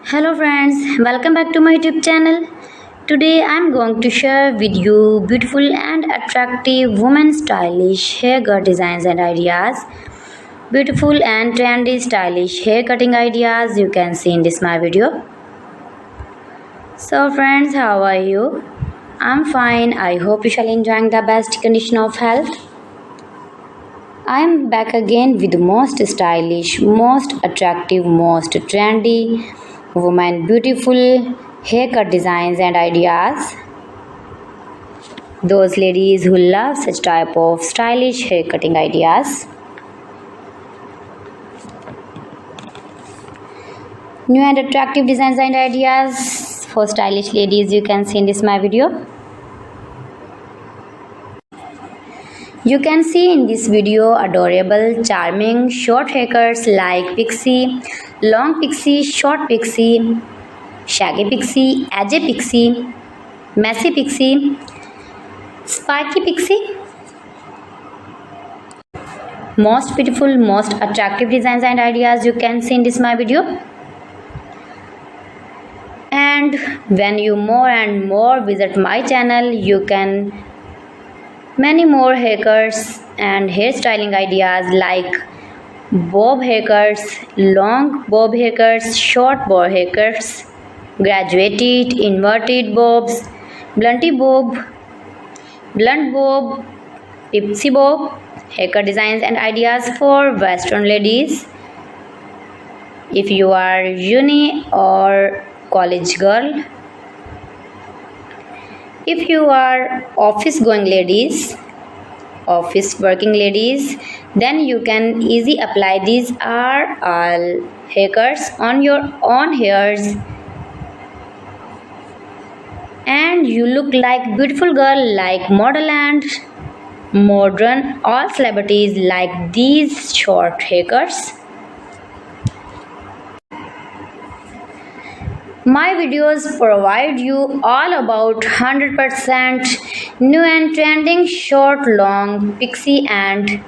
Hello friends, welcome back to my YouTube channel. Today I am going to share with you beautiful and attractive women stylish haircut designs and ideas. Beautiful and trendy stylish hair cutting ideas you can see in this my video. So friends, how are you? I'm fine. I hope you shall enjoying the best condition of health. I am back again with the most stylish, most attractive, most trendy, women beautiful haircut designs and ideas. Those ladies who love such type of stylish hair cutting ideas. New and attractive designs and ideas for stylish ladies you can see in this my video. You can see in this video adorable, charming, short haircuts like pixie, long pixie, short pixie, shaggy pixie, edgy pixie, messy pixie, spiky pixie. Most beautiful, most attractive designs and ideas you can see in this my video. And when you more and more visit my channel, you can many more haircuts and hairstyling ideas like bob haircuts, long bob haircuts, short bob haircuts, graduated, inverted bobs, blunty bob, blunt bob, pixie bob, haircut designs and ideas for western ladies. If you are uni or college girl, if you are office going ladies, office working ladies, then you can easily apply these are all haircuts on your own hairs and you look like beautiful girl, like model and modern. All celebrities like these short haircuts. My videos provide you all about 100% new and trending short, long, pixie and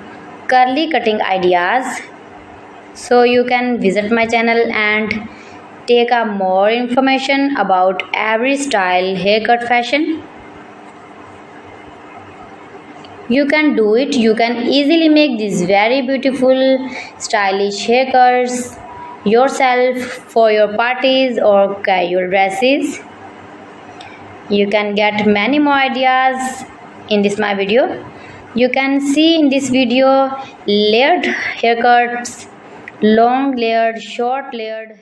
curly cutting ideas. So you can visit my channel and take a more information about every style haircut fashion. You can do it. You can easily make these very beautiful stylish haircuts yourself for your parties or casual dresses. You can get many more ideas in this my video. You can see in this video layered haircuts, long layered, short layered.